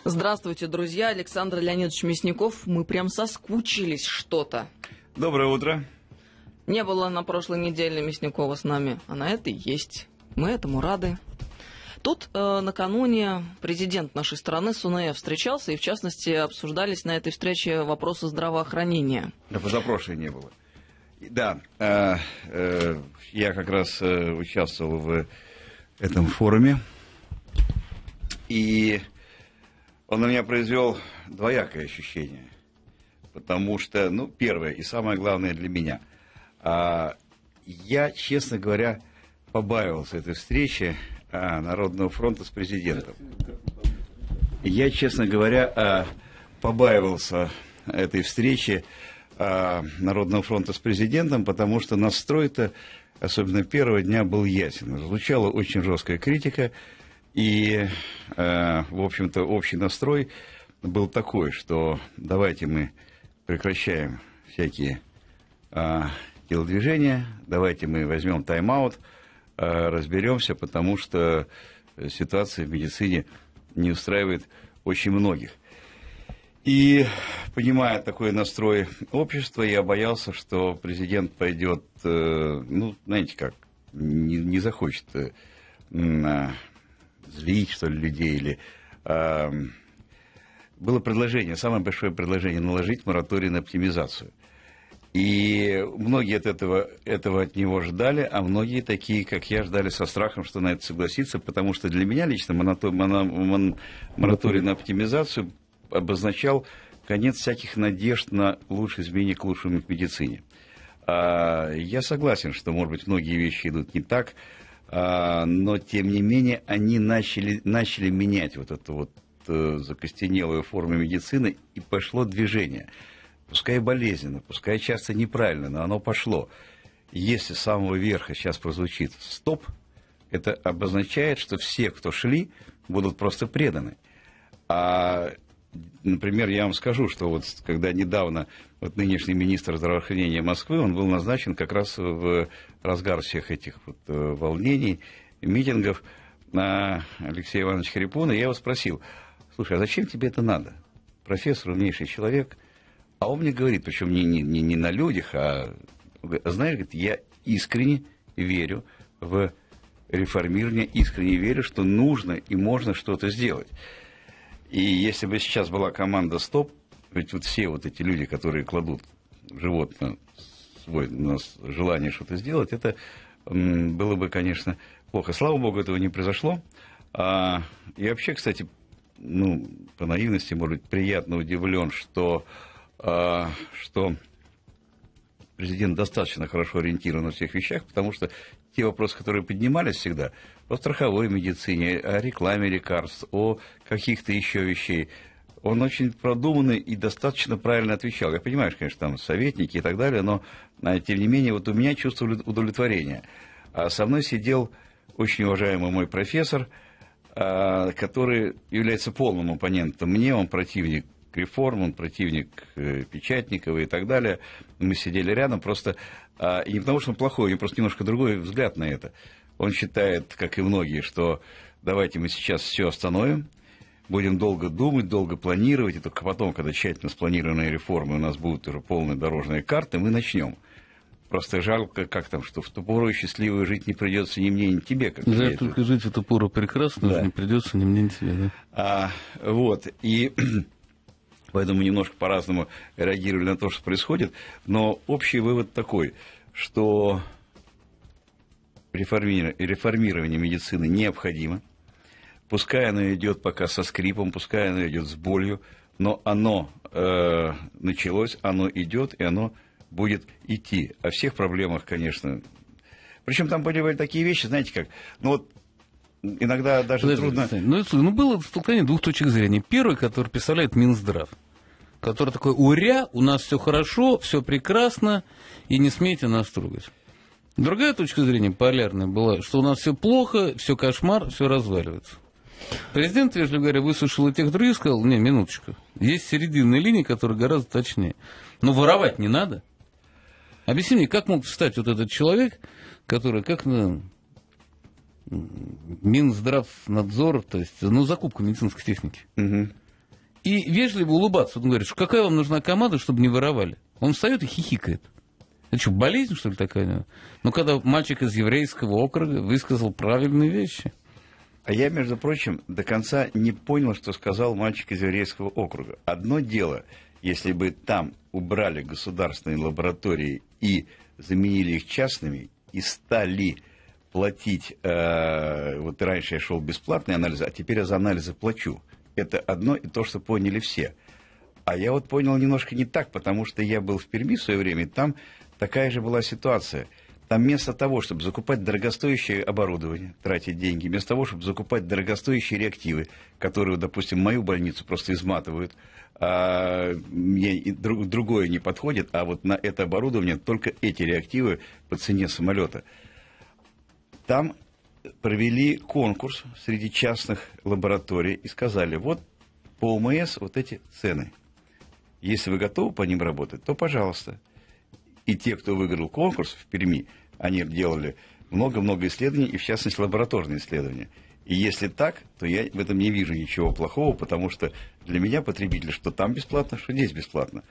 Здравствуйте, друзья. Александр Леонидович Мясников. Мы прям соскучились что-то. Доброе утро. Не было на прошлой неделе Мясникова с нами, а на этой есть. Мы этому рады. Тут накануне президент нашей страны Сунаев встречался, и в частности обсуждались на этой встрече вопросы здравоохранения. Да, позапрошлой не было. Да, я как раз участвовал в этом форуме, и он на меня произвел двоякое ощущение. Потому что, первое и самое главное для меня, я, честно говоря, побаивался этой встречи Народного фронта с президентом. Я, честно говоря, побаивался этой встречи Народного фронта с президентом, потому что настрой-то, особенно первого дня, был ясен. Звучала очень жесткая критика, и, в общем-то, общий настрой был такой, что давайте мы прекращаем всякие телодвижения, давайте мы возьмем тайм-аут, разберемся, потому что ситуация в медицине не устраивает очень многих. И, понимая такой настрой общества, я боялся, что президент пойдет, знаете как, не захочет злить, что ли, людей. Или, было предложение, самое большое предложение, наложить мораторий на оптимизацию. И многие от этого от него ждали, а многие такие, как я, ждали со страхом, что на это согласится, потому что для меня лично мораторий на оптимизацию обозначал конец всяких надежд на лучшие изменения к лучшему в медицине. Я согласен, что, может быть, многие вещи идут не так, но, тем не менее, они начали менять вот эту закостенелую форму медицины, и пошло движение. Пускай болезненно, пускай часто неправильно, но оно пошло. Если с самого верха сейчас прозвучит «стоп», это обозначает, что все, кто шли, будут просто преданы. Например, я вам скажу, что когда недавно нынешний министр здравоохранения Москвы, он был назначен как раз в разгар всех этих волнений, митингов, на Алексея Ивановича Хрипуна, я его спросил: слушай, а зачем тебе это надо? Профессор, умнейший человек. А он мне говорит, причем не на людях, а, знаешь, говорит, я искренне верю в реформирование, искренне верю, что нужно и можно что-то сделать. И если бы сейчас была команда «Стоп», ведь все эти люди, которые кладут живот на желание что-то сделать, это было бы, конечно, плохо. Слава богу, этого не произошло. И вообще, кстати, по наивности, может быть, приятно удивлен, что президент достаточно хорошо ориентирован на всех вещах, потому что те вопросы, которые поднимались всегда, о страховой медицине, о рекламе лекарств, о каких-то еще вещей, он очень продуманный и достаточно правильно отвечал. Я понимаю, что, конечно, там советники и так далее, но, тем не менее, у меня чувство удовлетворения. А со мной сидел очень уважаемый мой профессор, который является полным оппонентом мне, он противник реформ, он противник Печатникова и так далее. Мы сидели рядом, просто и не потому, что он плохой, у него просто немножко другой взгляд на это. Он считает, как и многие, что давайте мы сейчас все остановим, будем долго думать, долго планировать, и только потом, когда тщательно спланированные реформы, у нас будут уже полные дорожные карты, мы начнем. Просто жалко, что в ту пору счастливую жить не придется ни мне, ни тебе. Да, только жить в эту пору прекрасно, да. Не придется ни мне, ни тебе. Да. И поэтому мы немножко по-разному реагировали на то, что происходит. Но общий вывод такой, что реформирование медицины необходимо. Пускай оно идет пока со скрипом, пускай оно идет с болью, но оно началось, оно идет, и оно будет идти. О всех проблемах, конечно. Причем там были такие вещи, знаете как, иногда даже трудно... Было столкновение двух точек зрения. Первый, который представляет Минздрав, который такой: уря, у нас все хорошо, все прекрасно, и не смейте нас трогать. Другая точка зрения, полярная, была, что у нас все плохо, все кошмар, все разваливается. Президент, вежливо говоря, выслушал и тех других, сказал: не, минуточку, есть серединная линия, которая гораздо точнее. Но воровать не надо. Объясни мне, как мог встать этот человек, который, Минздравнадзор, то есть, закупка медицинской техники. Угу. и вежливо улыбаться. Он говорит, что какая вам нужна команда, чтобы не воровали? Он встает и хихикает. Это что, болезнь, что ли, такая? Ну, когда мальчик из еврейского округа высказал правильные вещи. А я, между прочим, до конца не понял, что сказал мальчик из еврейского округа. Одно дело, если бы там убрали государственные лаборатории и заменили их частными, и стали платить, вот раньше я шел бесплатные анализы, а теперь я за анализы плачу. Это одно и то, что поняли все. А я вот понял немножко не так, потому что я был в Перми в свое время, и там такая же была ситуация. Там вместо того, чтобы закупать дорогостоящее оборудование, тратить деньги, вместо того, чтобы закупать дорогостоящие реактивы, которые, допустим, мою больницу просто изматывают, мне другое не подходит, а вот на это оборудование только эти реактивы по цене самолета. Там провели конкурс среди частных лабораторий и сказали, вот по ОМС вот эти цены. Если вы готовы по ним работать, то пожалуйста. И те, кто выиграл конкурс в Перми, они делали много-много исследований, и в частности лабораторные исследования. И если так, то я в этом не вижу ничего плохого, потому что для меня потребитель, что там бесплатно, что здесь бесплатно.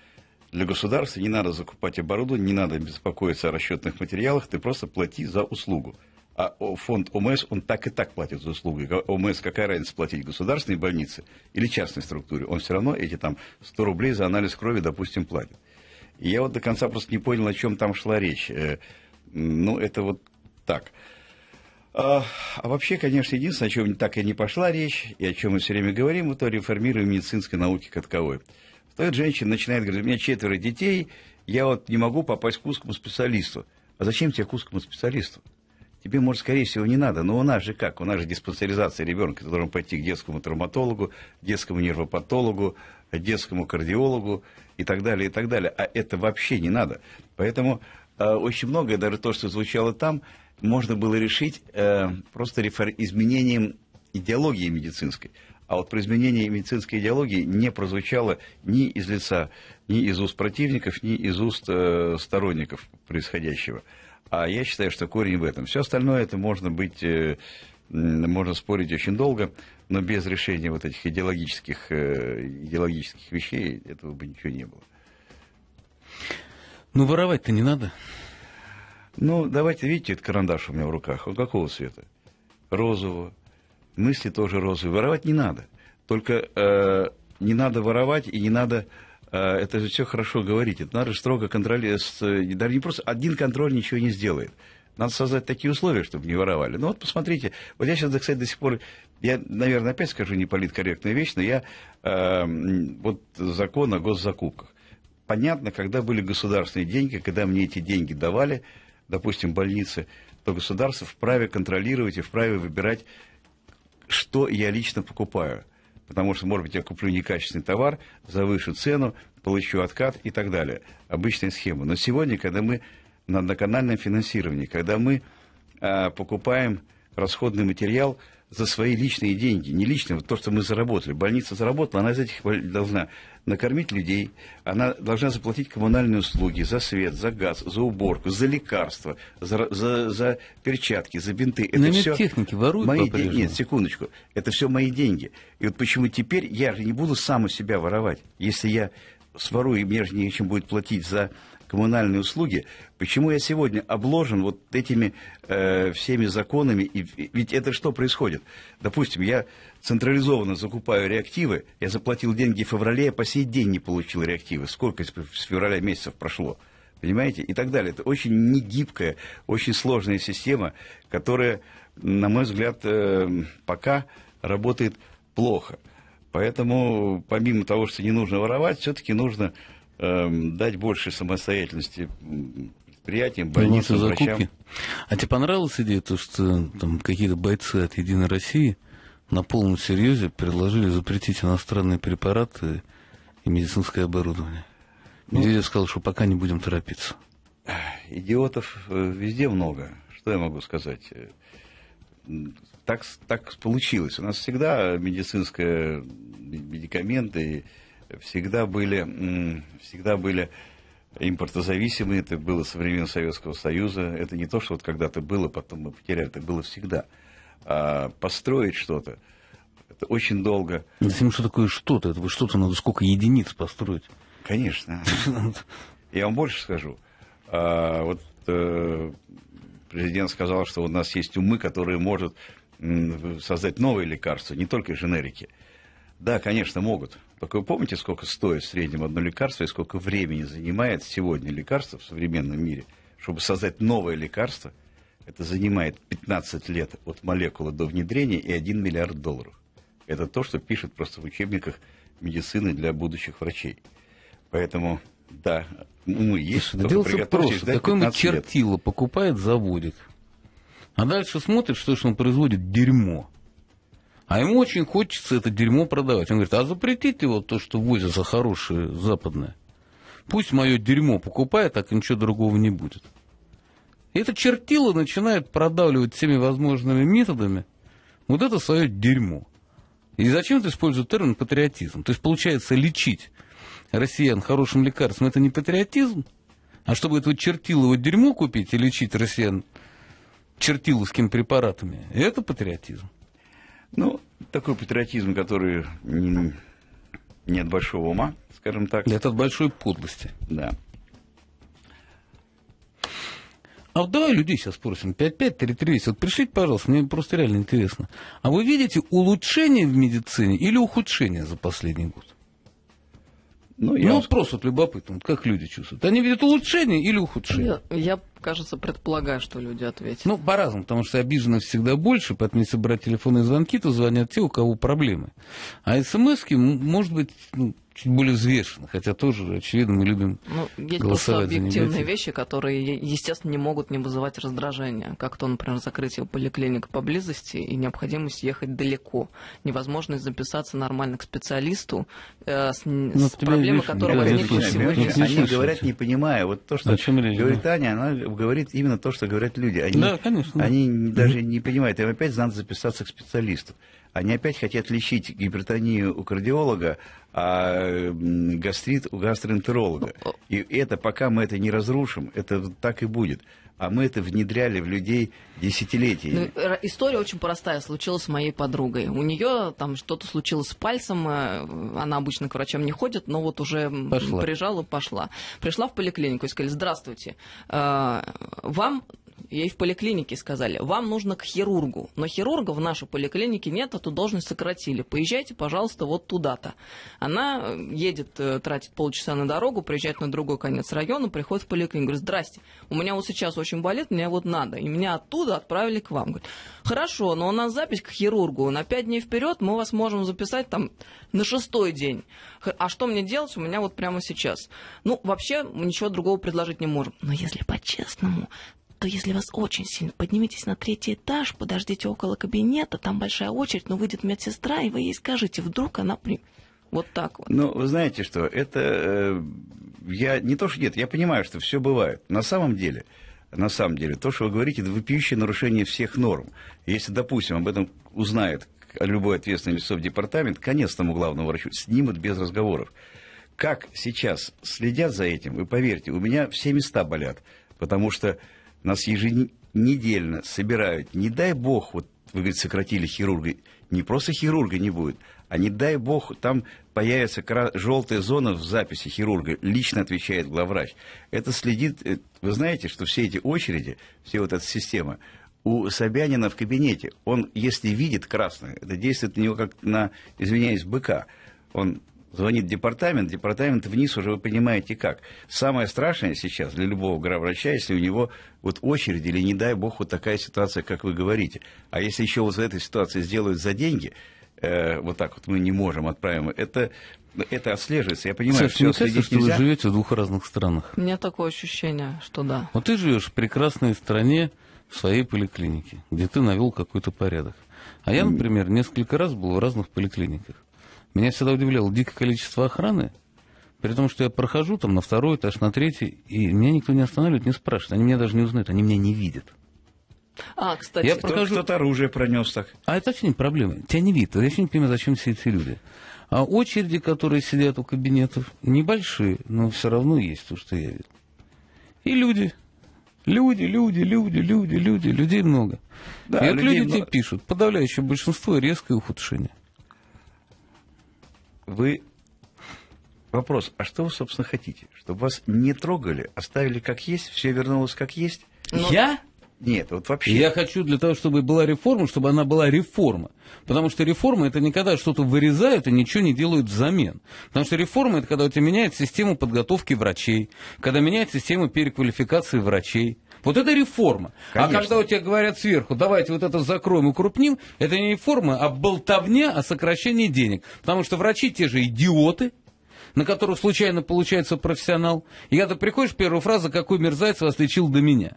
Для государства не надо закупать оборудование, не надо беспокоиться о расчетных материалах, ты просто плати за услугу. А фонд ОМС, он так и так платит за услугу. ОМС, какая разница платить, государственной больнице или частной структуре? Он все равно эти там 100 рублей за анализ крови, допустим, платит. И я вот до конца просто не понял, о чем там шла речь. Ну, это вот так. А вообще, конечно, единственное, о чем так и не пошла речь, и о чем мы все время говорим, это о реформировании медицинской науки как таковой. Стоит женщина, начинает говорить, у меня 4 детей, я вот не могу попасть к узкому специалисту. А зачем тебе к узкому специалисту? Тебе, может, скорее всего, не надо. Но у нас же как? У нас же диспансеризация ребенка. Ты должен пойти к детскому травматологу, детскому нервопатологу, детскому кардиологу и так далее, и так далее. А это вообще не надо. Поэтому очень многое, даже то, что звучало там, можно было решить просто изменением идеологии медицинской. А вот про изменение медицинской идеологии не прозвучало ни из лица, ни из уст противников, ни из уст сторонников происходящего. А я считаю, что корень в этом. Все остальное это можно спорить очень долго, но без решения вот этих идеологических вещей этого бы ничего не было. Ну, воровать-то не надо. Ну, давайте, видите, этот карандаш у меня в руках. Он какого цвета? Розового. Мысли тоже розовые. Воровать не надо. Только не надо воровать и не надо... Это же все хорошо говорить. Это надо строго контролировать. Даже не просто один контроль ничего не сделает. Надо создать такие условия, чтобы не воровали. Ну вот посмотрите. Вот я сейчас, кстати, до сих пор... Я, наверное, опять скажу неполиткорректную вещь, но я... вот закон о госзакупках. Понятно, когда были государственные деньги, когда мне эти деньги давали, допустим, больницы, то государство вправе контролировать и вправе выбирать, что я лично покупаю. Потому что, может быть, я куплю некачественный товар, завышу цену, получу откат и так далее. Обычная схема. Но сегодня, когда мы на одноканальном финансировании, когда мы покупаем расходный материал за свои личные деньги, не личные, вот то, что мы заработали. Больница заработала, она из этих должна накормить людей, она должна заплатить коммунальные услуги за свет, за газ, за уборку, за лекарства, за перчатки, за бинты. Это все техники воруют мои деньги. Нет, секундочку. Это все мои деньги. И вот почему теперь я же не буду сам у себя воровать. Если я сворую, и мне же нечем будет платить за коммунальные услуги, почему я сегодня обложен вот этими всеми законами? Ведь это что происходит? Допустим, я централизованно закупаю реактивы, я заплатил деньги в феврале, я по сей день не получил реактивы. Сколько с февраля месяцев прошло? Понимаете? И так далее. Это очень негибкая, очень сложная система, которая, на мой взгляд, пока работает плохо. Поэтому, помимо того, что не нужно воровать, все-таки нужно дать больше самостоятельности предприятиям, больницам, врачам. А тебе понравилась идея, то, что там какие-то бойцы от «Единой России» на полном серьезе предложили запретить иностранные препараты и медицинское оборудование? Медведев сказал, что пока не будем торопиться. Идиотов везде много. Что я могу сказать? Так получилось. У нас всегда медикаменты всегда были импортозависимые. Это было со времен Советского Союза. Это не то, что вот когда-то было, потом мы потеряли. Это было всегда. А построить что-то, Это очень долго. Если что такое что-то, это что-то надо сколько единиц построить. Конечно. Я вам больше скажу. Президент сказал, что у нас есть умы, которые могут создать новые лекарства, не только дженерики. Да, конечно, могут. Только вы помните, сколько стоит в среднем одно лекарство и сколько времени занимает сегодня лекарство в современном мире? Чтобы создать новое лекарство, это занимает 15 лет от молекулы до внедрения и $1 миллиард. Это то, что пишут просто в учебниках медицины для будущих врачей. Поэтому, да, умы есть. Дело-то просто. Какой-нибудь чертило покупает заводик, а дальше смотрит, что он производит дерьмо. А ему очень хочется это дерьмо продавать. Он говорит, а запретите вот то, что возится хорошее западное. Пусть мое дерьмо покупает, так ничего другого не будет. И это чертило начинает продавливать всеми возможными методами вот это свое дерьмо. И зачем-то используют термин патриотизм. То есть, получается, лечить россиян хорошим лекарством — это не патриотизм? А чтобы это чертилово дерьмо купить и лечить россиян чертиловскими препаратами, это патриотизм. Ну, такой патриотизм, который не от большого ума, скажем так. Это от большой подлости. Да. А вот давай людей сейчас спросим. 5533. Вот пришлите, пожалуйста, мне просто реально интересно. А вы видите улучшение в медицине или ухудшение за последний год? Вот просто любопытно, как люди чувствуют. Они видят улучшение или ухудшение? Я, кажется, предполагаю, что люди ответят. По-разному, потому что обиженных всегда больше, поэтому если брать телефонные звонки, то звонят те, у кого проблемы. А смс-ки, может быть, чуть более взвешенно, хотя тоже, очевидно, мы любим есть голосовать просто объективные за негатив. вещи, которые, естественно, не могут не вызывать раздражения, как то, например, закрытие поликлиник поблизости и необходимость ехать далеко, невозможность записаться нормально к специалисту с проблемой, которая возникла сегодня. Они говорят, не понимая. Вот то, что говорит Аня, она говорит именно то, что говорят люди. Да, конечно. Они даже не понимают. Им опять надо записаться к специалисту. Они опять хотят лечить гипертонию у кардиолога, а гастрит у гастроэнтеролога. И это, пока мы это не разрушим, это так и будет. А мы это внедряли в людей десятилетиями. История очень простая, случилась с моей подругой. У нее там что-то случилось с пальцем, она обычно к врачам не ходит, но вот уже прижала, пошла. Пришла в поликлинику и сказали, здравствуйте, вам... Ей в поликлинике сказали, вам нужно к хирургу, но хирурга в нашей поликлинике нет, эту должность сократили. Поезжайте, пожалуйста, вот туда-то. Она едет, тратит полчаса на дорогу, приезжает на другой конец района, приходит в поликлинику, говорит, здрасте, у меня вот сейчас очень болит, мне вот надо. И меня оттуда отправили к вам. Говорит, хорошо, но у нас запись к хирургу, на 5 дней вперед мы вас можем записать там на 6-й день. А что мне делать? У меня вот прямо сейчас. Вообще, мы ничего другого предложить не можем. Но если по-честному, то если вас очень сильно, поднимитесь на 3-й этаж, подождите около кабинета, там большая очередь, но выйдет медсестра, и вы ей скажете, вдруг она примет. Вот так вот. Вы знаете что, это... Я не то, что нет, я понимаю, что все бывает. На самом деле, то, что вы говорите, это вопиющее нарушение всех норм. Если, допустим, об этом узнает любой ответственный лицо в департамент, конец тому главному врачу снимут без разговоров. Как сейчас следят за этим, вы поверьте, у меня все места болят, потому что нас еженедельно собирают, не дай бог, вот вы говорите, сократили хирурга, не просто хирурга не будет, а не дай бог, там появится желтая зона в записи хирурга, лично отвечает главврач. Это следит, вы знаете, что все эти очереди, вся вот эта система, у Собянина в кабинете, он, если видит красное, это действует на него как на, извиняюсь, быка, он... Звонит департамент вниз уже вы понимаете как. Самое страшное сейчас для любого главврача, если у него вот очередь или, не дай бог, вот такая ситуация, как вы говорите. А если еще вот в этой ситуации сделают за деньги, вот так вот мы не можем, отправим, это отслеживается. Я понимаю, Саша, что следить что нельзя. Вы живете в двух разных странах. У меня такое ощущение, что да. Вот ты живешь в прекрасной стране, в своей поликлинике, где ты навел какой-то порядок. А я, например, несколько раз был в разных поликлиниках. Меня всегда удивляло дикое количество охраны, при том, что я прохожу там на 2-й этаж, на 3-й, и меня никто не останавливает, не спрашивает. Они меня даже не узнают, они меня не видят. Кстати, я прохожу... Кто-то оружие пронес так. А это вообще не проблема. Тебя не видят. Я вообще не понимаю, зачем все эти люди. А очереди, которые сидят у кабинетов, небольшие, но все равно есть то, что я видел. И люди. Людей много. Да, и вот люди тебе пишут, подавляющее большинство резкое ухудшение. вы... Вопрос, а что вы, собственно, хотите? Чтобы вас не трогали, оставили как есть, все вернулось как есть? Я? Нет, вот вообще... Я хочу для того, чтобы была реформа, чтобы она была реформа. Потому что реформа — это не когда что-то вырезают и ничего не делают взамен. Потому что реформа — это когда у тебя меняется система подготовки врачей, когда меняется система переквалификации врачей. Вот это реформа. Конечно. А когда у тебя говорят сверху, давайте вот это закроем, укрупним, это не реформа, а болтовня о сокращении денег. Потому что врачи те же идиоты, на которых случайно получается профессионал. И когда ты приходишь, первая фраза: какой мерзавец вас лечил до меня.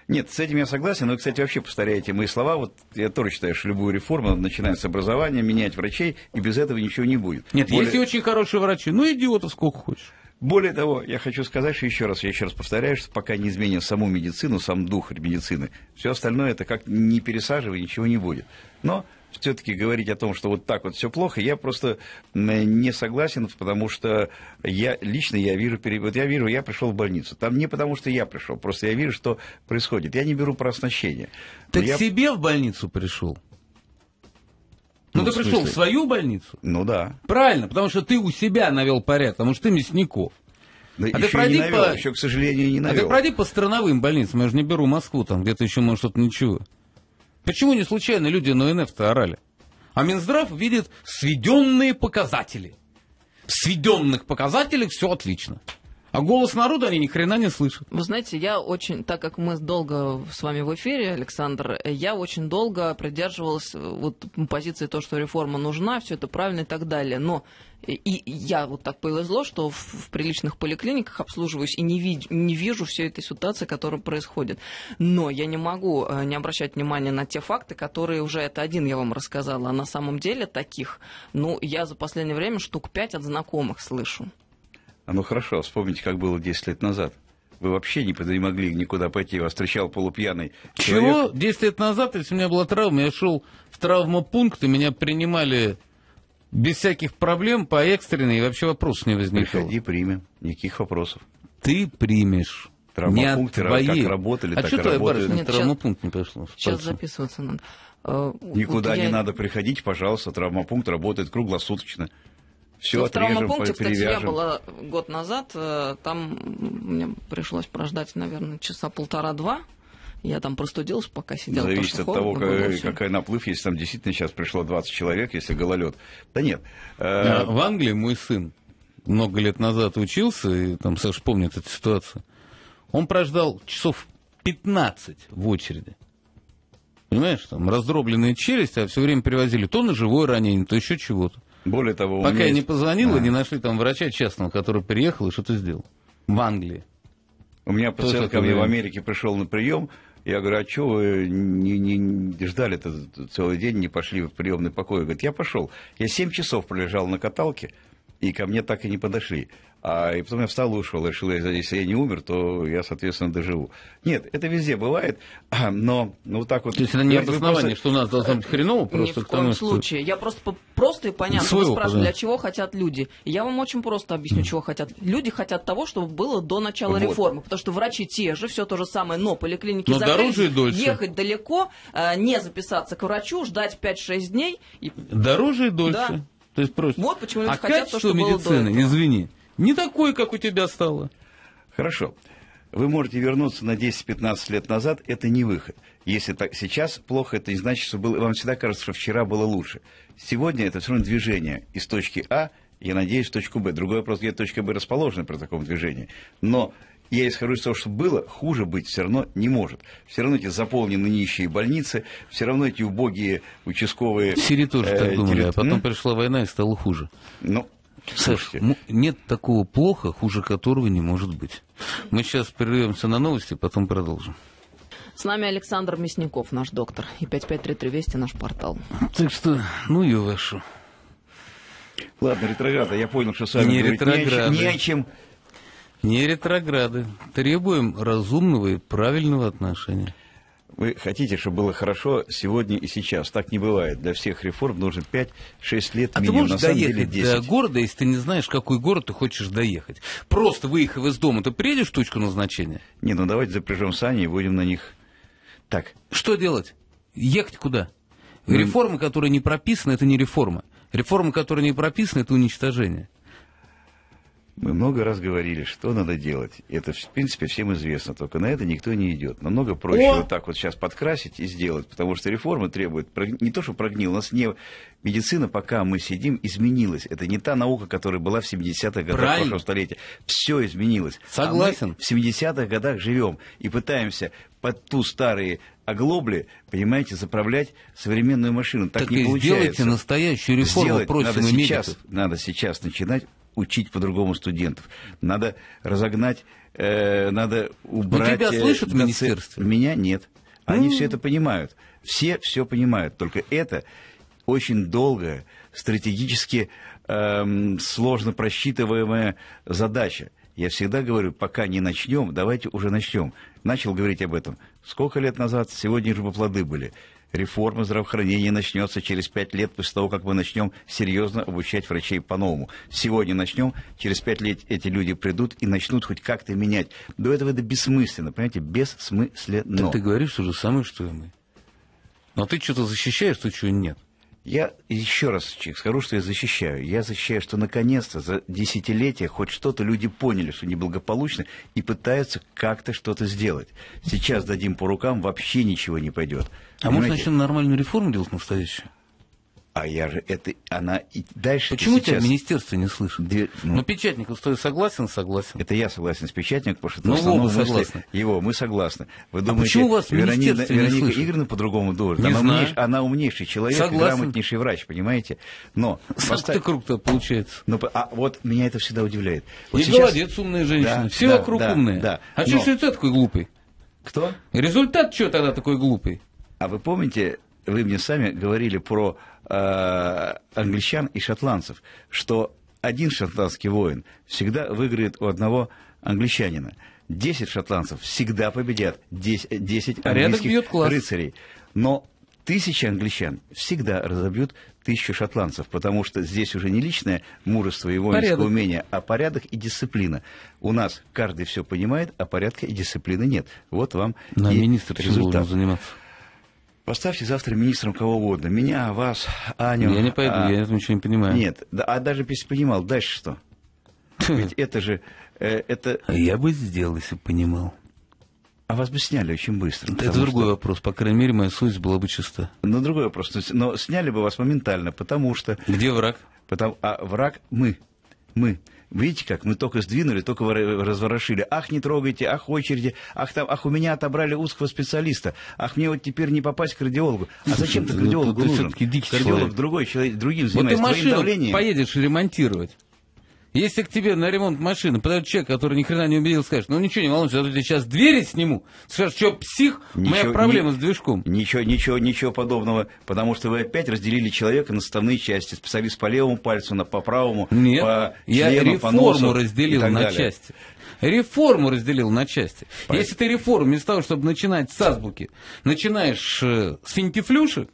Нет, с этим я согласен, но вы, кстати, вообще повторяете мои слова. Вот я тоже считаю, что любую реформу начинать с образования, менять врачей, и без этого ничего не будет. Нет, есть и очень хорошие врачи, ну идиотов сколько хочешь. Более того, я хочу сказать, что я еще раз повторяю, что пока не изменим саму медицину, сам дух медицины, все остальное это как не пересаживай, ничего не будет. Но все-таки говорить о том, что вот так вот все плохо, я просто не согласен, потому что я вижу, я пришел в больницу. Там не потому, что я пришел, просто я вижу, что происходит. Я не беру про оснащение. Ты к себе в больницу пришел? Ну, ты пришел в свою больницу? Ну да. Правильно, потому что ты у себя навел порядок, потому что ты Мясников. Да а еще ты пройди не навел, еще, к сожалению, не навел. А ты пройди по страновым больницам, я же не беру Москву, там где-то еще, может, что-то ничего. Почему не случайно люди на ОНФ-то орали? А Минздрав видит сведенные показатели. В сведенных показателях все отлично. А голос народа они ни хрена не слышат. Вы знаете, я очень, так как мы долго с вами в эфире, Александр, я очень долго придерживалась вот позиции то, что реформа нужна, все это правильно и так далее. Но и я вот так повезло, что в приличных поликлиниках обслуживаюсь и не вижу всей этой ситуации, которая происходит. Но я не могу не обращать внимания на те факты, которые уже, это один я вам рассказала, а на самом деле таких, ну, я за последнее время штук 5 от знакомых слышу. Ну хорошо, вспомните, как было 10 лет назад. Вы вообще не могли никуда пойти, вас встречал полупьяный человек. Чего? 10 лет назад, если у меня была травма, я шел в травмопункт, и меня принимали без всяких проблем по экстренной, и вообще вопросов не возникало. Приходи, примем, никаких вопросов. Ты примешь. Травмопункты как работали, так и работают. А что твоя барышня в травмопункт не пошла? Сейчас записываться надо. Никуда вот не надо приходить, пожалуйста, травмопункт работает круглосуточно. Все в травмопункте, кстати, я перевяжем. была год назад, там мне пришлось прождать, наверное, часа 1,5-2. Я там простудилась, пока сидела. Зависит от того, какой наплыв. Если там действительно сейчас пришло 20 человек, если гололед. Да нет. В Англии мой сын много лет назад учился, и там Саша помнит эту ситуацию. Он прождал часов 15 в очереди. Понимаешь, там раздробленная челюсть, а все время привозили то на живое ранение, то еще чего-то. Более того, пока я не позвонил, не нашли там врача частного, который приехал и что-то сделал. В Англии. У меня пациент ко мне в Америке пришел на прием. Я говорю, а что вы не ждали-то целый день, не пошли в приемный покой? Говорит, я пошел. Я 7 часов пролежал на каталке, и ко мне так и не подошли. И потом я встал и ушел. Я решил, если я не умер, то я, соответственно, доживу. Нет, это везде бывает, но вот так вот... То есть это не обоснование, что у нас должно быть хреново? Просто ни в коем случае. Я просто и понятно. Вы спрашивали, для чего хотят люди. И я вам очень просто объясню, чего хотят. Люди хотят того, чтобы было до начала реформы. Потому что врачи те же, все то же самое, но поликлиники закрылись. Ехать далеко, не записаться к врачу, ждать 5-6 дней. Дороже и дольше. Да. То есть просто. Вот почему люди хотят то, что медицины, было до этого. Извини, не такой, как у тебя стало. Хорошо. Вы можете вернуться на 10-15 лет назад, это не выход. Если так сейчас плохо, это не значит, что было... Вам всегда кажется, что вчера было лучше. Сегодня это все равно движение из точки А, я надеюсь, в точку Б. Другой вопрос, где точка Б расположена при таком движении. Но я исхожу из того, что было, хуже быть все равно не может. Все равно эти заполнены нищие больницы, все равно эти убогие участковые... Сири тоже так думали, а потом пришла война и стало хуже. Ну, Саш, нет такого плохо, хуже которого не может быть. Мы сейчас прервемся на новости, потом продолжим. С нами Александр Мясников, наш доктор, и 5533 Вести, наш портал. Так что, ну и вашу. Ладно, ретрограды, я понял, что с вами не говорить ретрограды. не о чем. Не ретрограды. Требуем разумного и правильного отношения. Вы хотите, чтобы было хорошо сегодня и сейчас. Так не бывает. Для всех реформ нужно 5-6 лет а минимум. ты можешь доехать до города, если ты не знаешь, какой город ты хочешь доехать? Просто выехав из дома, ты приедешь в точку назначения? Не, ну давайте запряжем сани и будем на них. Так. Что делать? Ехать куда? Реформа, которая не прописана, это не реформа. Реформа, которая не прописана, это уничтожение. Мы много раз говорили, что надо делать. Это, в принципе, всем известно, только на это никто не идет. Намного проще вот так вот сейчас подкрасить и сделать, потому что реформа требует, не то, что прогнил, у нас не медицина, пока мы сидим, изменилась. Это не та наука, которая была в 70-х годах прошлого столетия. Все изменилось. Согласен. А мы в 70-х годах живем и пытаемся под ту старые оглобли, понимаете, заправлять современную машину. Так не получается. Сделайте настоящую реформу, просим и медиков. Надо сейчас начинать учить по-другому студентов. Надо разогнать, надо убрать... Но тебя слышат в министерстве? Меня нет. Они все это понимают. Все понимают. Только это очень долгая, стратегически сложно просчитываемая задача. Я всегда говорю, пока не начнем, давайте уже начнем. Начал говорить об этом. Сколько лет назад? Сегодня же плоды были. Реформа здравоохранения начнется через 5 лет после того, как мы начнем серьезно обучать врачей по-новому. Сегодня начнем, через 5 лет эти люди придут и начнут хоть как-то менять. До этого это бессмысленно, понимаете, бессмысленно. Так ты говоришь то же самое, что и мы. Но ты что-то защищаешь, то чего нет. Я еще раз скажу, что я защищаю. Я защищаю, что наконец-то за десятилетия хоть что-то люди поняли, что неблагополучно, и пытаются как-то что-то сделать. Сейчас дадим по рукам, вообще ничего не пойдет. А может, начнем нормальную реформу делать настоящую? А я же это, она и дальше. Почему тебя министерство не слышит? Ну, Печатников, что согласен? Это я согласен с Печатником, потому что в основном согласны. мы согласны. Вы думаете, почему у вас Вероника Игоревна по-другому думает? Она умнейший человек, грамотнейший врач, понимаете? Но ты круто получается. А вот меня это всегда удивляет. Вот и сейчас... молодец, умная женщина. Да, все вокруг умные. Да. А что результат такой глупый? Кто? Результат что тогда такой глупый? А вы помните, вы мне сами говорили про англичан и шотландцев, что один шотландский воин всегда выиграет у одного англичанина. 10 шотландцев всегда победят 10 английских рыцарей. Но 1000 англичан всегда разобьют 1000 шотландцев, потому что здесь уже не личное мужество и воинское умение, а порядок и дисциплина. У нас каждый все понимает, а порядка и дисциплины нет. Вот вам и министр результат. Заниматься. Поставьте завтра министром кого угодно. Меня, вас, Аню. Я не пойду, я этого ничего не понимаю. Нет, а даже если понимал, дальше что? Ведь это же... Я бы сделал, если бы понимал. А вас бы сняли очень быстро. Это другой вопрос. По крайней мере, моя совесть была бы чиста. Ну, другой вопрос. Но сняли бы вас моментально, потому что... Где враг? А враг мы. Видите как? Мы только сдвинули, только разворошили. Ах, не трогайте, ах, очереди, ах, у меня отобрали узкого специалиста. Ах, мне вот теперь не попасть к кардиологу. А зачем ты кардиологу нужен? Кардиолог другой человек, другим занимается. Вот ты машину поедешь ремонтировать. Если к тебе на ремонт машины подойдет человек, который ни хрена не убедил, скажет, ну ничего, не волнуйся, я тебе сейчас двери сниму. Скажешь, что, псих? У меня проблема с движком. Ничего подобного, потому что вы опять разделили человека на составные части. Специалист по левому пальцу, по правому, нет, по члену, я реформу разделил на части. Реформу разделил на части. Если ты реформу вместо того, чтобы начинать с азбуки, начинаешь с финтифлюшек,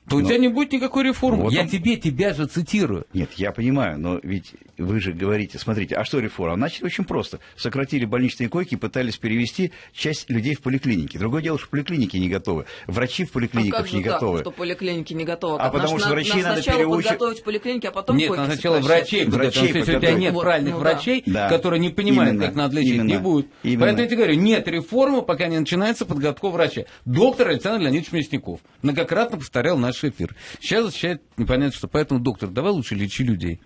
то у тебя не будет никакой реформы. Вот тебя же цитирую. Нет, я понимаю, но ведь вы же говорите, смотрите, а что реформа? Начали очень просто. Сократили больничные койки, пытались перевести часть людей в поликлиники. Другое дело, что поликлиники не готовы. Врачи в поликлиниках не готовы. Что поликлиники не готовы? А потому что врачей надо переучить. Подготовить поликлиники, а потом нет, надо сначала врачей подготовить. Если у тебя нет правильных врачей, которые не понимают, как надо лечить, не будет. Поэтому я тебе говорю, нет реформы, пока не начинается подготовка врача. Доктор Александр Леонидович Мясников многократно повторял наш эфир. Сейчас защищает непонятно что. Поэтому, доктор, давай лучше лечи людей.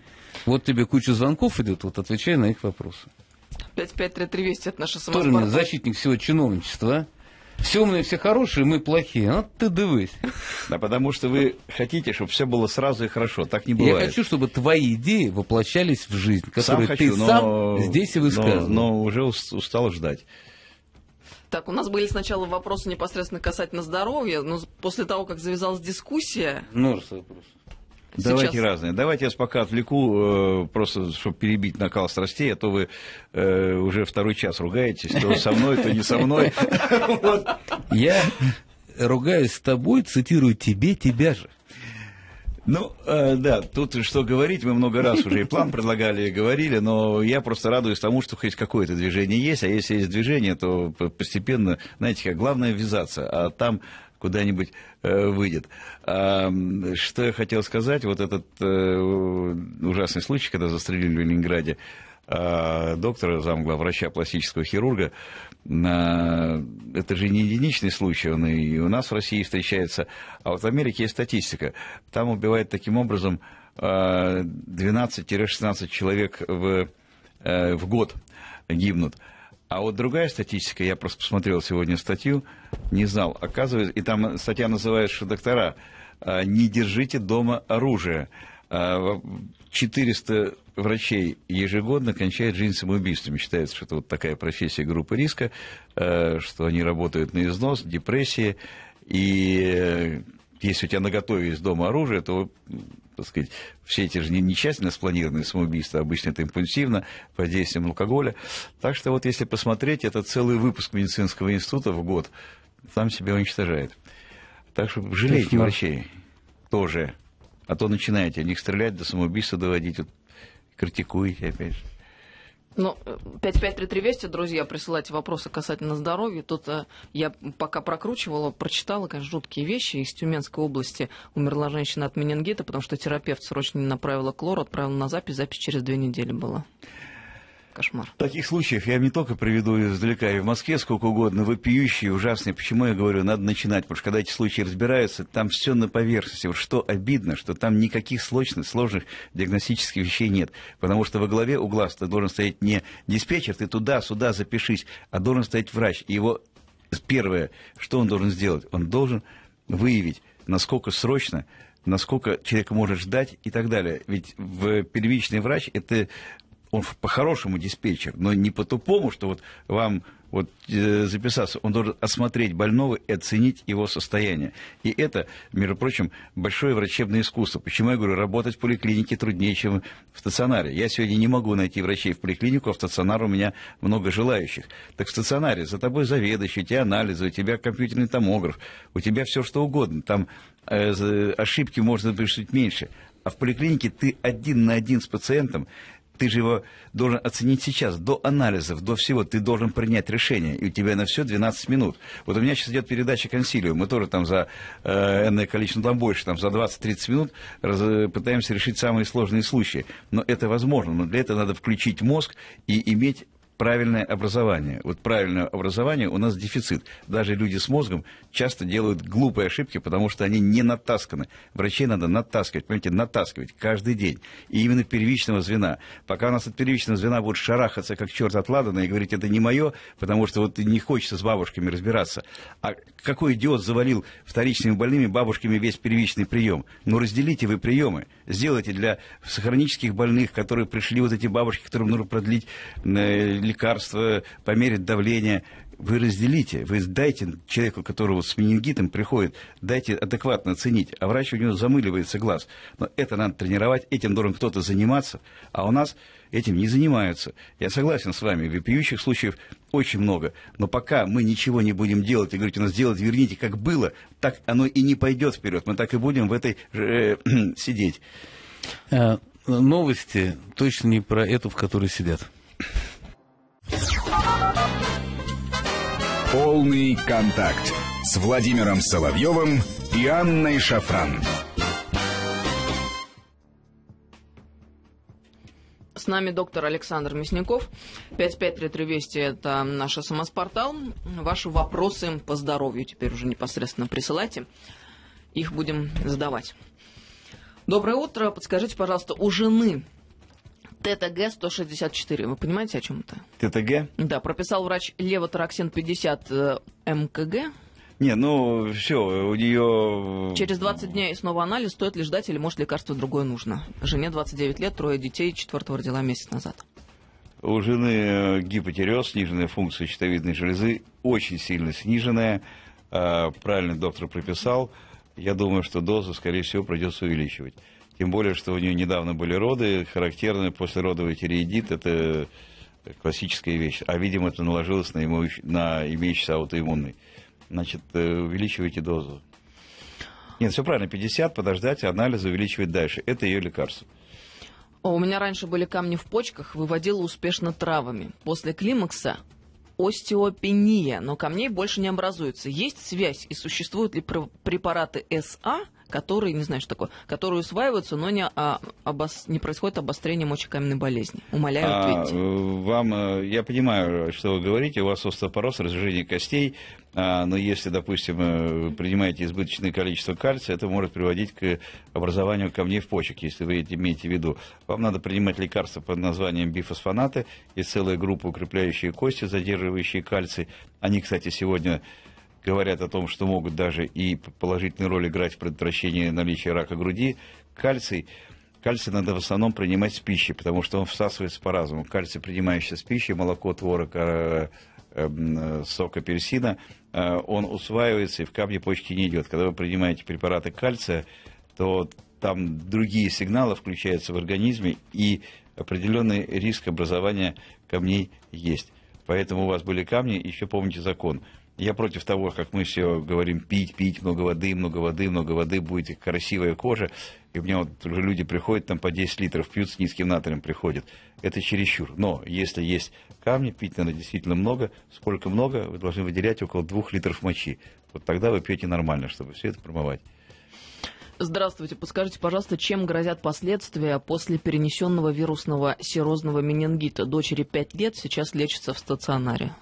Вот тебе куча звонков идет, вот отвечай на их вопросы. 553320 – это наша самоспорта. Тоже защитник всего чиновничества, а? Все умные, все хорошие, мы плохие. Ну, ты дивись. Да, потому что вы хотите, чтобы все было сразу и хорошо. Так не бывает. Я хочу, чтобы твои идеи воплощались в жизнь, которые ты сам здесь и высказывал. Но уже устал ждать. Так, у нас были сначала вопросы непосредственно касательно здоровья, но после того, как завязалась дискуссия... Множество вопросов. Давайте разные. Давайте я вас пока отвлеку, просто чтобы перебить накал страстей, а то вы уже второй час ругаетесь, то со мной, то не со мной. Я ругаюсь с тобой, цитирую тебя же. Ну, да, тут что говорить, мы много раз уже и план предлагали, и говорили, но я просто радуюсь тому, что хоть какое-то движение есть, а если есть движение, то постепенно, знаете, как главное ввязаться, а там куда-нибудь выйдет. Что я хотел сказать, вот этот ужасный случай, когда застрелили в Ленинграде доктора, замглавврача, пластического хирурга, это же не единичный случай, он и у нас в России встречается, а вот в Америке есть статистика. Там убивают таким образом 12-16 человек в год гибнут. А вот другая статистика, я просто посмотрел сегодня статью, не знал, оказывается, и там статья называется, что доктора, не держите дома оружие. 400 врачей ежегодно кончают жизнь самоубийствами. Считается, что это вот такая профессия группы риска, что они работают на износ, депрессии, и если у тебя наготове есть дома оружие, то, так сказать, все эти же не тщательно спланированные самоубийства, обычно это импульсивно, под действием алкоголя. Так что вот если посмотреть, это целый выпуск медицинского института в год сам себя уничтожает. Так что жалейте врачей тоже, а то начинаете о них стрелять, до самоубийства доводить, вот, критикуете опять же. Ну, 553320, друзья, присылайте вопросы касательно здоровья. Тут я пока прокручивала, прочитала, конечно, жуткие вещи. Из Тюменской области умерла женщина от менингита, потому что терапевт срочно не направила к лору, отправила на запись. Запись через 2 недели была. Кошмар. Таких случаев я не только приведу издалека, и в Москве сколько угодно, вопиющие, ужасные. Почему я говорю, надо начинать? Потому что когда эти случаи разбираются, там все на поверхности. Вот что обидно, что там никаких сложных диагностических вещей нет. Потому что во главе угла должен стоять не диспетчер, ты туда-сюда запишись, а должен стоять врач. И его первое, что он должен сделать? Он должен выявить, насколько срочно, насколько человек может ждать и так далее. Ведь первичный врач – это... Он по-хорошему диспетчер, но не по-тупому, что вот вам записаться. Он должен осмотреть больного и оценить его состояние. И это, между прочим, большое врачебное искусство. Почему я говорю, работать в поликлинике труднее, чем в стационаре. Я сегодня не могу найти врачей в поликлинику, а в стационар у меня много желающих. Так в стационаре за тобой заведующий, у тебя анализы, у тебя компьютерный томограф, у тебя все что угодно. Там ошибки можно допустить меньше. А в поликлинике ты 1 на 1 с пациентом. Ты же его должен оценить сейчас, до анализов, до всего. Ты должен принять решение, и у тебя на все 12 минут. Вот у меня сейчас идет передача «Консилиум». Мы тоже там за энное количество, там больше, там за 20-30 минут пытаемся решить самые сложные случаи. Но это возможно. Но для этого надо включить мозг и иметь правильное образование. Вот правильное образование у нас дефицит. Даже люди с мозгом часто делают глупые ошибки, потому что они не натасканы. Врачей надо натаскивать, понимаете, натаскивать каждый день. И именно первичного звена. Пока у нас от первичного звена будет шарахаться, как черт от ладана, и говорить, это не мое, потому что вот не хочется с бабушками разбираться. А какой идиот завалил вторичными больными бабушками весь первичный прием? Ну, разделите вы приемы. Сделайте для хронических больных, которые пришли, вот эти бабушки, которым нужно продлить лекарства, померить давление, вы разделите, вы дайте человеку, которого с менингитом приходит, дайте адекватно оценить, а врач у него замыливается глаз. Но это надо тренировать, этим должен кто-то заниматься, а у нас этим не занимаются. Я согласен с вами, вопиющих случаев очень много, но пока мы ничего не будем делать и говорить, у нас делать, верните, как было, так оно и не пойдет вперед. Мы так и будем в этой сидеть. Новости точно не про эту, в которой сидят. Полный контакт с Владимиром Соловьевым и Анной Шафран. С нами доктор Александр Мясников. 553320 – это наш СМС-портал. Ваши вопросы по здоровью теперь уже непосредственно присылайте. Их будем задавать. Доброе утро. Подскажите, пожалуйста, у жены ТТГ 164. Вы понимаете, о чем это? ТТГ? Да, прописал врач левотироксин 50 МКГ. Не, ну все, у нее... Через 20 дней снова анализ. Стоит ли ждать или, может, лекарство другое нужно? Жене 29 лет, 3 детей, 4-го родила месяц назад. У жены гипотиреоз, сниженная функция щитовидной железы, очень сильно сниженная. Правильно доктор прописал. Я думаю, что дозу, скорее всего, придется увеличивать. Тем более, что у нее недавно были роды, характерный послеродовый тиреоидит, это классическая вещь. А, видимо, это наложилось на имеющийся аутоиммунный. Значит, увеличивайте дозу. Нет, все правильно, 50, подождать, анализы увеличивать дальше. Это ее лекарство. У меня раньше были камни в почках, выводила успешно травами. После климакса остеопения, но камней больше не образуется. Есть связь и существуют ли препараты СА, которые, не знаю, что такое, которые усваиваются, но не происходит обострение мочекаменной болезни? Умоляю, ответьте. Я понимаю, что вы говорите, у вас остеопороз, разжижение костей, но если, допустим, вы принимаете избыточное количество кальция, это может приводить к образованию камней в почек, если вы это имеете в виду. Вам надо принимать лекарства под названием бифосфонаты, есть целая группа укрепляющие кости, задерживающие кальций. Они, кстати, сегодня говорят о том, что могут даже и положительную роль играть в предотвращении наличия рака груди. Кальций надо в основном принимать с пищей, потому что он всасывается по-разному. Кальций, принимающийся с пищей, молоко, творог, сок апельсина, он усваивается и в камни почки не идет. Когда вы принимаете препараты кальция, то там другие сигналы включаются в организме, и определенный риск образования камней есть. Поэтому у вас были камни, еще помните закон. Я против того, как мы все говорим, пить, много воды, будет красивая кожа. И у меня вот уже люди приходят, там по 10 литров пьют, с низким натрием приходят. Это чересчур. Но если есть камни, пить надо действительно много. Сколько много? Вы должны выделять около 2 литров мочи. Вот тогда вы пьете нормально, чтобы все это промывать. Здравствуйте. Подскажите, пожалуйста, чем грозят последствия после перенесенного вирусного серозного менингита? Дочери 5 лет, сейчас лечится в стационаре.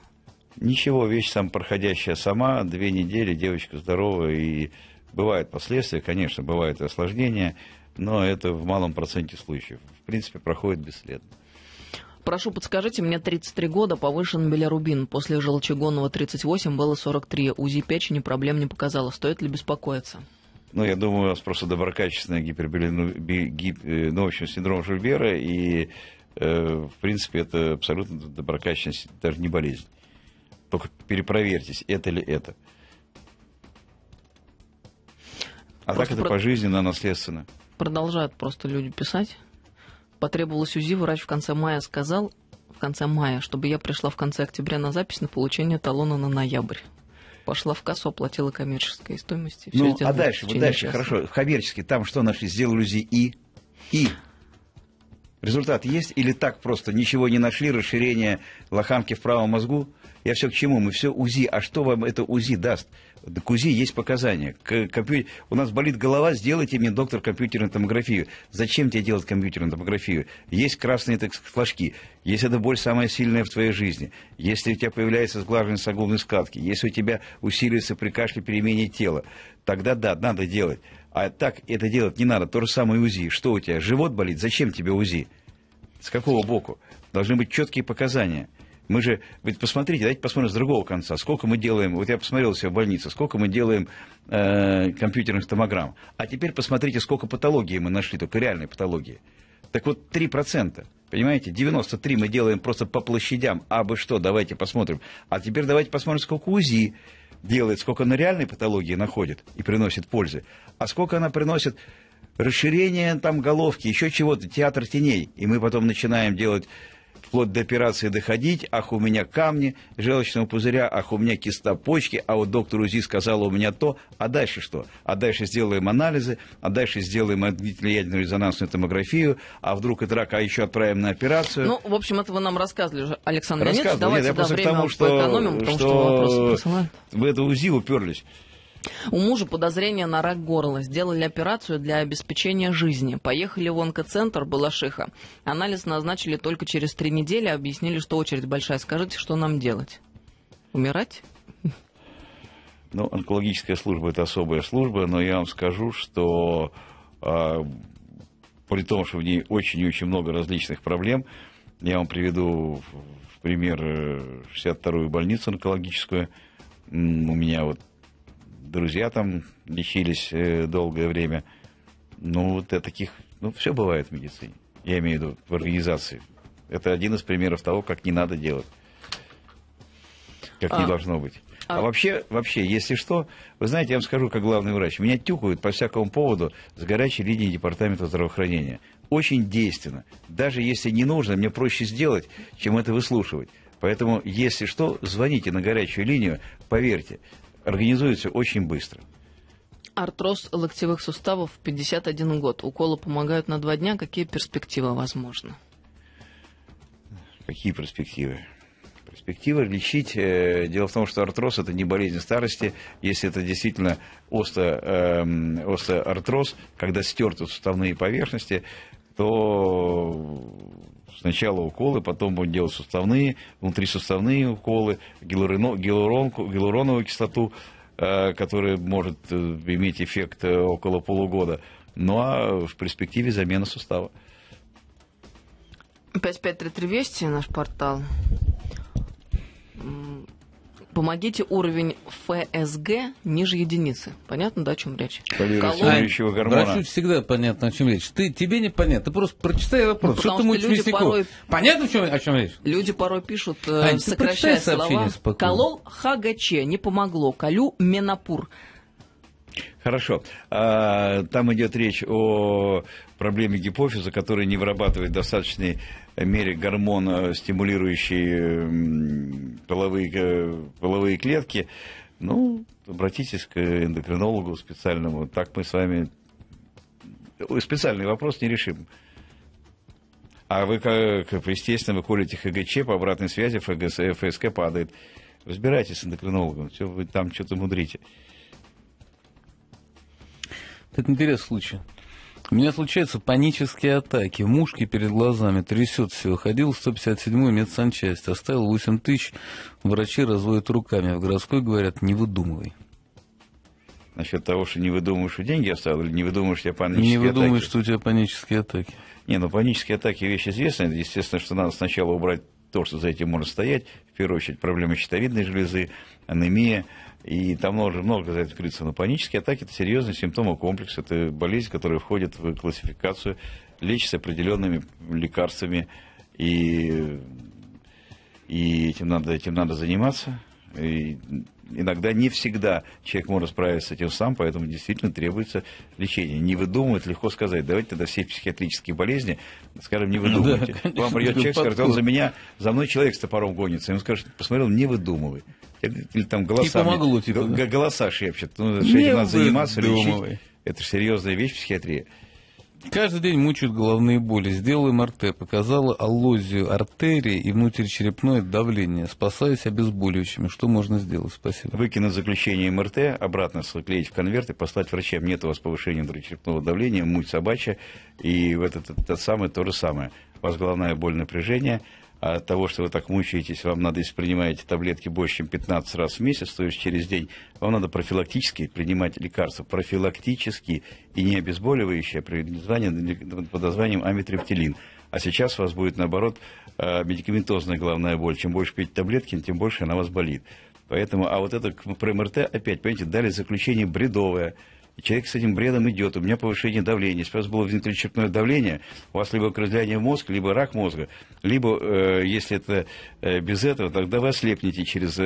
Ничего, вещь проходящая сама, 2 недели, девочка здоровая, и бывают последствия, конечно, бывают и осложнения, но это в малом проценте случаев. В принципе, проходит бесследно. Прошу, подскажите, мне 33 года, повышен билирубин. После желчегонного 38 было 43. УЗИ печени проблем не показало. Стоит ли беспокоиться? Я думаю, у вас просто доброкачественный синдром Жильбера, и, в принципе, это абсолютно доброкачественная, даже не болезнь. Только перепроверьтесь, это ли это. А просто так это пожизненно, наследственно. Продолжают просто люди писать. Потребовалось УЗИ, врач в конце мая сказал, чтобы я пришла в конце октября на запись на получение талона на ноябрь. Пошла в кассу, оплатила коммерческой стоимости. А дальше, хорошо, коммерчески, там что нашли? Сделали УЗИ и... Результат есть или так просто? Ничего не нашли, расширение лоханки в правом мозгу? Я все к чему? Мы все УЗИ. А что вам это УЗИ даст? К УЗИ есть показания. У нас болит голова, сделайте мне, доктор, компьютерную томографию. Зачем тебе делать компьютерную томографию? Есть красные, флажки. Если это боль самая сильная в твоей жизни, если у тебя появляется сглаживание согубной складки, если у тебя усиливается при кашле перемене тела, тогда да, надо делать. А так это делать не надо. То же самое УЗИ. Что у тебя? Живот болит? Зачем тебе УЗИ? С какого боку? Должны быть четкие показания. Мы же, ведь посмотрите, давайте посмотрим с другого конца. Сколько мы делаем, вот я посмотрел себя в больнице, сколько мы делаем компьютерных томограмм. А теперь посмотрите, сколько патологии мы нашли, только реальной патологии. Так вот, 3%. Понимаете, 93 мы делаем просто по площадям. А бы что, давайте посмотрим. А теперь давайте посмотрим, сколько УЗИ делает, сколько она реальной патологии находит и приносит пользы. А сколько она приносит расширение там головки, еще чего-то, театр теней. И мы потом начинаем делать, вплоть до операции доходить, ах, у меня камни желчного пузыря, ах, у меня киста почки, а вот доктор УЗИ сказал, у меня то, а дальше что? А дальше сделаем анализы, а дальше сделаем магнитно-ядерную резонансную томографию, а вдруг это рак, а еще отправим на операцию. В общем, это вы нам рассказывали уже, Александр Леонидович. Давайте время поэкономим, потому что вопросы присылают. В это УЗИ уперлись. У мужа подозрение на рак горла. Сделали операцию для обеспечения жизни. Поехали в онкоцентр Балашиха. Анализ назначили только через 3 недели. Объяснили, что очередь большая. Скажите, что нам делать? Умирать? Онкологическая служба – это особая служба, но я вам скажу, что при том, что в ней очень и очень много различных проблем, я вам приведу в пример 62-ю больницу онкологическую. У меня друзья там лечились долгое время. Все бывает в медицине. Я имею в виду в организации. Это один из примеров того, как не надо делать. Как не должно быть. А вообще, если что, вы знаете, я вам скажу, как главный врач, меня тюкают по всякому поводу с горячей линии департамента здравоохранения. Очень действенно. Даже если не нужно, мне проще сделать, чем это выслушивать. Поэтому, если что, звоните на горячую линию, поверьте, организуется очень быстро. Артроз локтевых суставов, 51 год. Уколы помогают на 2 дня. Какие перспективы возможны? Какие перспективы? перспектива лечить. Дело в том, что артроз – это не болезнь старости. Если это действительно остеоартроз, когда стерты суставные поверхности, то сначала уколы, потом будем делать суставные, внутрисуставные уколы, гиалуроновую кислоту, которая может иметь эффект около полугода. Ну а в перспективе замена сустава. 5533 наш портал. Помогите, уровень ФСГ ниже единицы. Понятно, да, о чем речь? Стимулирующего гормона. Врачу всегда понятно, о чем речь. Тебе непонятно. Ты просто прочитай вопрос. Ну, что ты мучаешь Мясникова? порой... Понятно, о чем речь? Люди порой пишут, Ань, сокращая слова. Спокойно. Колол ХГЧ, не помогло. Колю Менопур. Хорошо. Там идет речь о проблеме гипофиза, который не вырабатывает в достаточной мере гормон, стимулирующий половые клетки. Ну, обратитесь к эндокринологу специальному. Так мы с вами специальный вопрос не решим. А вы, естественно, вы колите ХГЧ, по обратной связи ФСК падает. Разбирайтесь с эндокринологом, все, вы там что-то мудрите. Это интересный случай. У меня случаются панические атаки. Мушки перед глазами, трясет все. Ходил в 157-ю медсанчасть, оставил 8 тысяч. Врачи разводят руками. В городской говорят, не выдумывай. Насчет того, что не выдумываешь, что деньги оставил, или не выдумываешь, что у тебя панические атаки? Не выдумываешь, что у тебя панические атаки. Не, ну панические атаки вещь известная. Естественно, что надо сначала убрать то, что за этим может стоять. В первую очередь проблемы щитовидной железы, анемия. И там много за это крыться. Но панические атаки – это серьезный симптомный комплекс. Это болезнь, которая входит в классификацию, лечится определенными лекарствами. И этим надо заниматься. И иногда не всегда человек может справиться с этим сам, поэтому действительно требуется лечение. Не выдумывать, легко сказать. Давайте тогда все психиатрические болезни, скажем, не выдумывайте. Да, конечно, вам придет человек, скажет, за мной человек с топором гонится. Ему скажет, посмотрел, не выдумывай. Или там голоса шепчут. Ну, этим надо заниматься, лечить. Это же серьезная вещь, психиатрия. Каждый день мучают головные боли. Сделал МРТ, показала аллозию артерии и внутричерепное давление. Спасаюсь обезболивающими. Что можно сделать? Спасибо. Выкинуть заключение МРТ, обратно склеить в конверт и послать врачам. Нет у вас повышения внутричерепного давления, муть собачья. И в этот самый то же самое. У вас головная боль, напряжение. А от того, что вы так мучаетесь, вам надо, если принимаете таблетки больше, чем 15 раз в месяц, то есть через день, вам надо профилактически принимать лекарства. Профилактически и не обезболивающие, под названием амитриптилин. А сейчас у вас будет, наоборот, медикаментозная головная боль. Чем больше пьете таблетки, тем больше она у вас болит. Поэтому, а вот это про МРТ опять, понимаете, дали заключение бредовое. И человек с этим бредом идет, у меня повышение давления. Если у вас было внутричерепное давление, у вас либо окружение мозга, либо рак мозга, либо, если это без этого, тогда вы ослепнете через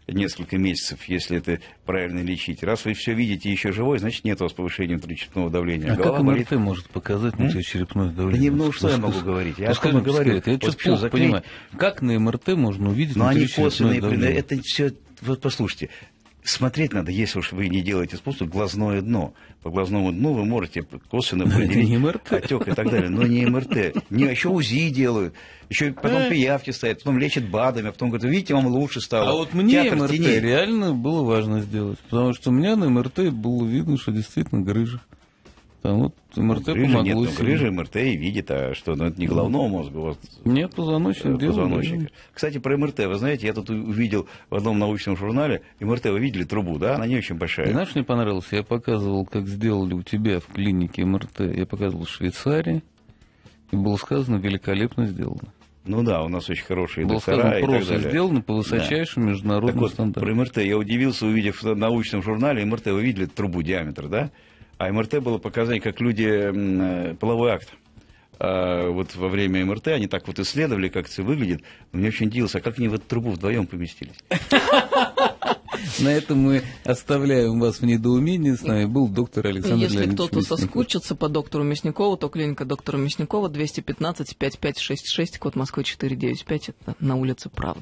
несколько месяцев, если это правильно лечить. Раз вы все видите еще живой, значит нет у вас повышения внутричерепного давления. А как МРТ может показать внутричерепное давление? Ну, что я могу говорить? Я что говорю? Я что-то плохо понимаю. Как на МРТ можно увидеть внутричерепное давление? Это все, вот послушайте. Смотреть надо, если уж вы не делаете спуск, глазное дно. По глазному дну вы можете косвенно определить отек и так далее. Но не МРТ. Еще УЗИ делают. Еще потом пиявки ставят, потом лечат БАДами, а потом говорят, видите, вам лучше стало. А вот мне МРТ реально было важно сделать. Потому что у меня на МРТ было видно, что действительно грыжа. Там вот МРТ помогло. Нет, грыжа МРТ и видит, а что, ну это не головного мозга. Вот, нет, позвоночник делает. Кстати, про МРТ, вы знаете, я тут увидел в одном научном журнале, МРТ, вы видели трубу, да? Она не очень большая. Знаешь, мне понравилось, я показывал, как сделали у тебя в клинике МРТ, я показывал в Швейцарии, и было сказано, великолепно сделано. Ну да, у нас очень хорошие доктора и так далее. Было просто сделано по высочайшим международным стандартам. Про МРТ я удивился, увидев в научном журнале, МРТ, вы видели трубу, диаметр, да? А МРТ было показание, как люди половой акт. Вот во время МРТ они так вот исследовали, как это выглядит. Мне очень удивился, а как они в эту трубу вдвоем поместились? На этом мы оставляем вас в недоумении. С нами был доктор Александр Если Леонидович кто-то Мясников. соскучится по доктору Мясникову, то клиника доктора Мясникова 215-5566, код Москвы 495, это на улице Правды.